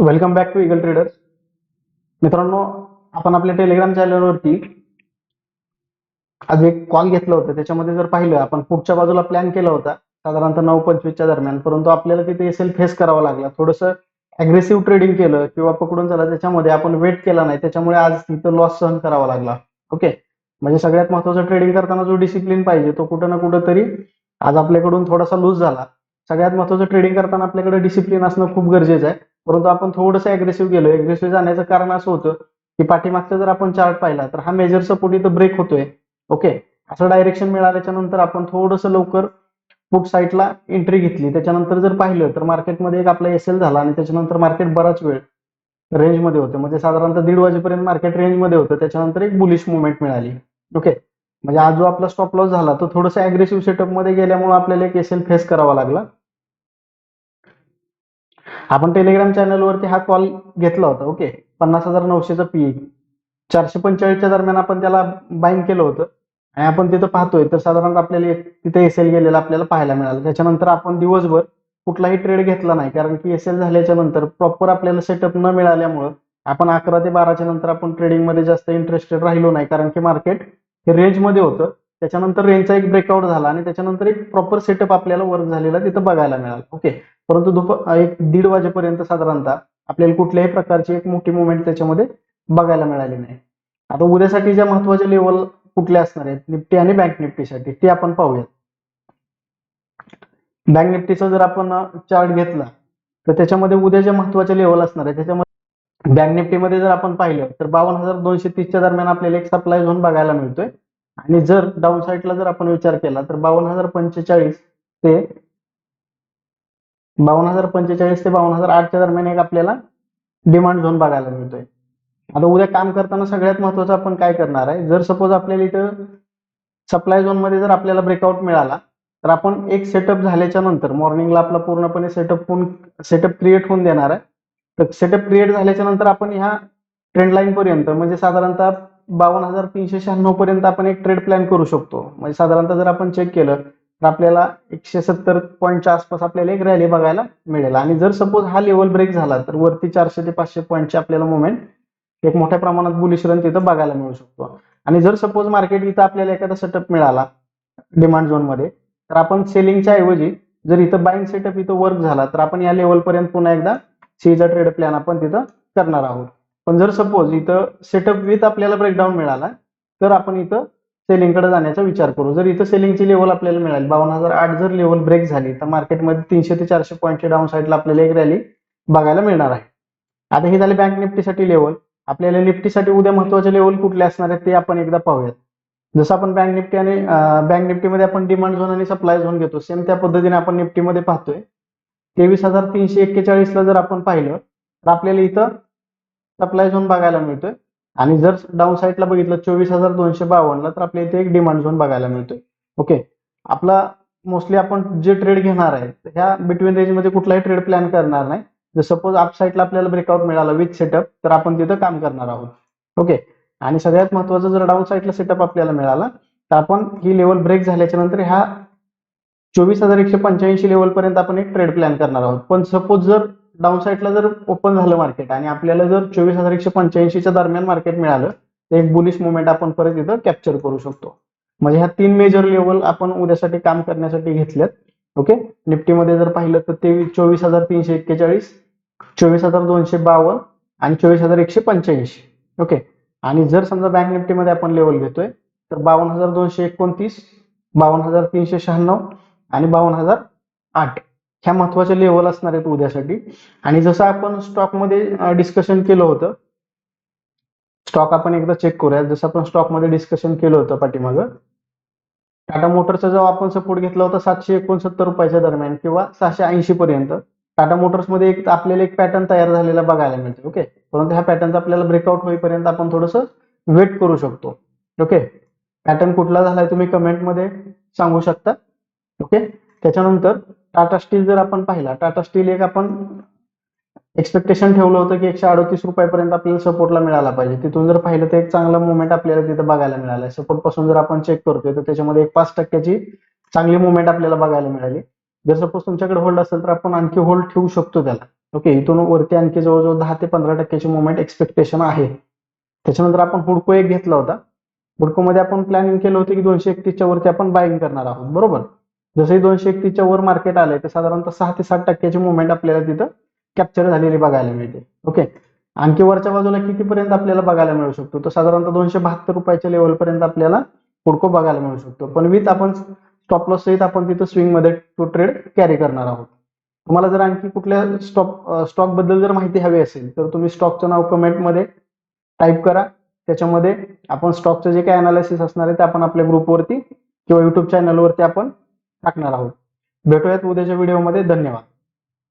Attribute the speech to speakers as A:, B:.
A: Welcome back to Eagle Traders. मित्रांनो, आपण आपल्या टेलिग्राम चॅनलवरती आज एक कॉल घेतला होता. त्याच्यामध्ये जर पाहिलं, आपण पुढच्या बाजूला प्लॅन केला होता साधारणतः 9:25च्या दरम्यान, परंतु आपल्याला तिथे एसएल फेस करावा लागला. थोडंसं अग्रेसिव्ह ट्रेडिंग केलं किंवा पकडून चला, त्याच्यामध्ये आपण वेट केला नाही, त्याच्यामुळे आज तिथं लॉस सहन करावा लागला. ओके, म्हणजे सगळ्यात महत्त्वाचं, ट्रेडिंग करताना जो डिसिप्लिन पाहिजे तो कुठं ना कुठं तरी आज आपल्याकडून थोडासा लूज झाला. सगळ्यात महत्त्वाचं, ट्रेडिंग करताना आपल्याकडे डिसिप्लिन असणं खूप गरजेचं आहे. परंतु आपण थोडंसं अग्रेसिव्ह गेलो. अग्रेसिव्ह जाण्याचं कारण असं होतं की पाठीमागचा जर आपण चार्ट पाहिला तर हा मेजर सपोर्ट इथं ब्रेक होतोय. ओके, असं डायरेक्शन मिळाल्याच्या नंतर आपण थोडंसं लवकर पुट साईडला एंट्री घेतली. त्याच्यानंतर जर पाहिलं तर मार्केटमध्ये एक आपला एसएल झाला आणि त्याच्यानंतर मार्केट बराच वेळ रेंजमध्ये होतं, म्हणजे साधारणतः 1:30 वाजेपर्यंत मार्केट रेंजमध्ये होतं. त्याच्यानंतर एक बुलिश मुवमेंट मिळाली. ओके, म्हणजे आज जो आपला स्टॉप लॉस झाला तो थोडंसं अग्रेसिव्ह सेटअपमध्ये गेल्यामुळे आपल्याला एक एसएल फेस करावा लागला. आपण टेलिग्राम चॅनलवरती हा कॉल घेतला होता. ओके, 50,900चा पीई 445च्या दरम्यान आपण त्याला बाईंग केलं होतं आणि आपण तिथं पाहतोय तर साधारणतः आपल्याला तिथे एसएल गेलेला आपल्याला पाहायला मिळालं. त्याच्यानंतर आपण दिवसभर कुठलाही ट्रेड घेतला नाही, कारण की एसएल झाल्याच्या नंतर प्रॉपर आपल्याला सेटअप न मिळाल्यामुळं आपण 11 ते 12च्या नंतर आपण ट्रेडिंगमध्ये जास्त इंटरेस्टेड राहिलो नाही, कारण की मार्केट हे रेंजमध्ये होतं. त्याच्यानंतर रेंजचा एक ब्रेकआउट झाला आणि त्याच्यानंतर एक प्रॉपर सेटअप आपल्याला वर्क झालेला तिथं बघायला मिळाला. ओके, परंतु एक 1:30 वाजेपर्यंत साधारणतः आपल्याला कुठल्याही प्रकारची एक मोठी मुवमेंट त्याच्यामध्ये बघायला मिळाली नाही. आता उद्यासाठी ज्या महत्वाचे लेवल कुठले असणार आहेत निफ्टी आणि बँक निफ्टीसाठी ते आपण पाहूयात. बँक निफ्टीचा जर आपण चार्ट घेतला तर त्याच्यामध्ये उद्या जे महत्वाचे लेवल असणार आहे, त्याच्यामध्ये बँक निफ्टीमध्ये जर आपण पाहिलं तर 52,230च्या दरम्यान आपल्याला एक सप्लाय झोन बघायला मिळतोय. आणि जर डाऊन साईडला जर आपण विचार केला तर 52,045 ते 52,045 ते 52,008च्या दरम्यान एक आपल्याला डिमांड झोन बघायला मिळतोय. आता उद्या काम करताना सगळ्यात महत्वाचं आपण काय करणार आहे, जर सपोज आपल्याला इथं सप्लाय झोन मध्ये जर आपल्याला ब्रेकआउट मिळाला तर आपण एक सेटअप झाल्याच्या नंतर मॉर्निंगला आपला पूर्णपणे सेटअप क्रिएट होऊन देणार आहे. तर सेटअप क्रिएट झाल्याच्या नंतर आपण ह्या ट्रेंड लाईन पर्यंत, म्हणजे साधारणतः 52,396 पर्यंत आपण एक ट्रेड प्लॅन करू शकतो. म्हणजे साधारणतः जर आपण चेक केलं तर आपल्याला 170 पॉईंटच्या आसपास आपल्याला एक रॅली बघायला मिळेल. आणि जर सपोज हा लेवल ब्रेक झाला तर वरती 400 ते 500 पॉईंटची आपल्याला मुवमेंट एक मोठ्या प्रमाणात बुलिश रन तिथं बघायला मिळू शकतो. आणि जर सपोज मार्केट इथं आपल्याला एखादा सेटअप मिळाला डिमांड झोन मध्ये, तर आपण सेलिंगच्या ऐवजी जर इथं बाईंग सेटअप इथं वर्क झाला तर आपण या लेवल पर्यंत पुन्हा एकदा सीचा ट्रेड प्लॅन आपण तिथं करणार आहोत. पण जर सपोज इथं सेटअप विथ आपल्याला ब्रेकडाऊन मिळाला तर आपण इथं सेलिंगकडे जाण्याचा विचार करू. जर इथं सेलिंगची लेवल आपल्याला मिळाली 52,008 जर लेवल ब्रेक झाली तर मार्केटमध्ये 300 ते 400 पॉईंटच्या डाऊन साईडला आपल्याला एक रॅली बघायला मिळणार आहे. आता हे झाले बँक निफ्टीसाठी लेवल. आपल्याला निफ्टीसाठी उद्या महत्वाचे लेवल कुठले असणार आहेत ते आपण एकदा पाहूयात. जसं आपण बँक निफ्टी आणि बँक निफ्टीमध्ये आपण डिमांड झोन आणि सप्लाय झोन घेतो, सेम त्या पद्धतीने आपण निफ्टीमध्ये पाहतोय. 23,341ला जर आपण पाहिलं तर आपल्याला इथं सप्लाय झोन बघायला मिळतोय. आणि जर डाऊन साईडला बघितलं 24,252ला तर आपल्या इथे एक डिमांड झोन बघायला मिळतोय. ओके, आपला मोस्टली आपण जे ट्रेड घेणार आहे ह्या बिटवीन रेंजमध्ये कुठलाही ट्रेड प्लॅन करणार नाही. जर सपोज अप साईडला आपल्याला ब्रेकआउट मिळाला विथ सेटअप तर आपण तिथं काम करणार आहोत. ओके, आणि सगळ्यात महत्वाचं, जर डाऊन साईडला सेटअप आपल्याला मिळाला तर आपण ही लेवल ब्रेक झाल्याच्या नंतर ह्या 24,185 लेवल पर्यंत आपण एक ट्रेड प्लॅन करणार आहोत. पण सपोज जर डाऊन साईडला जर ओपन झालं मार्केट आणि आपल्याला जर 24,185च्या दरम्यान मार्केट मिळालं तर एक बुलिश मुवमेंट आपण परत इथं कॅप्चर करू शकतो. म्हणजे ह्या 3 मेजर लेवल आपण उद्यासाठी काम करण्यासाठी घेतल्यात. ओके, निफ्टीमध्ये जर पाहिलं तर 24,341, 24,252 आणि 24,185. ओके, आणि जर समजा बँक निफ्टीमध्ये आपण लेवल घेतोय तर 52,229, 52,396 आणि 52,008 ह्या महत्वाचे लेवल असणार आहेत उद्यासाठी. आणि जसं आपण स्टॉकमध्ये डिस्कशन केलं होतं, स्टॉक आपण एकदा चेक करूया. जसं आपण स्टॉकमध्ये डिस्कशन केलं होतं पाठीमागं, टाटा मोटर्सचा जेव्हा आपण सपोर्ट घेतला होता 769 रुपयाच्या दरम्यान किंवा 680 पर्यंत, टाटा मोटर्समध्ये एक आपल्याला एक पॅटर्न तयार झालेला बघायला मिळतो. ओके, परंतु ह्या पॅटर्नचा आपल्याला ब्रेकआउट होईपर्यंत आपण थोडंसं वेट करू शकतो. ओके, पॅटर्न कुठला झालाय तुम्ही कमेंटमध्ये सांगू शकता. ओके, त्याच्यानंतर टाटा स्टील जर आपण पाहिला, टाटा स्टील एक आपण एक्सपेक्टेशन ठेवलं होतं की 138 रुपयापर्यंत आपल्याला सपोर्टला मिळाला पाहिजे. तिथून जर पाहिलं तर एक चांगला मुवमेंट आपल्याला तिथं बघायला मिळाला. सपोर्ट पासून जर आपण चेक करतोय तर त्याच्यामध्ये एक 5% चांगली मुवमेंट आपल्याला बघायला मिळाली. जर सपोज तुमच्याकडे होल्ड असेल तर आपण आणखी होल्ड ठेवू शकतो त्याला. ओके, इथून वरती आणखी जवळजवळ 10 ते 15% मुवमेंट एक्सपेक्टेशन आहे. त्याच्यानंतर आपण हुडको एक घेतला होता. हुडको मध्ये आपण प्लॅनिंग केलं होतं की 231च्या वरती आपण बाईंग करणार आहोत, बरोबर. जसंही 231च्या वर मार्केट आलंय तर साधारणतः 6 ते 7% मुवमेंट आपल्याला तिथं कॅप्चर झालेली बघायला मिळते. ओके, आणखी वरच्या बाजूला कितीपर्यंत आपल्याला बघायला मिळू शकतो, तर साधारणतः 272 रुपयाच्या लेवल पर्यंत आपल्याला हुडको बघायला मिळू शकतो. पण विथ आपण स्टॉप लॉस सहित आपण तिथं स्विंग मध्ये तो ट्रेड कॅरी करणार आहोत. तुम्हाला जर आणखी कुठल्या स्टॉक बद्दल जर माहिती हवी असेल तर तुम्ही स्टॉकचं नाव कमेंटमध्ये टाईप करा. त्याच्यामध्ये आपण स्टॉकचं जे काही अनालिसिस असणार आहे ते आपण आपल्या ग्रुपवरती किंवा युट्यूब चॅनलवरती आपण टाकणार आहोत. भेटूयात उद्याच्या व्हिडिओमध्ये. धन्यवाद.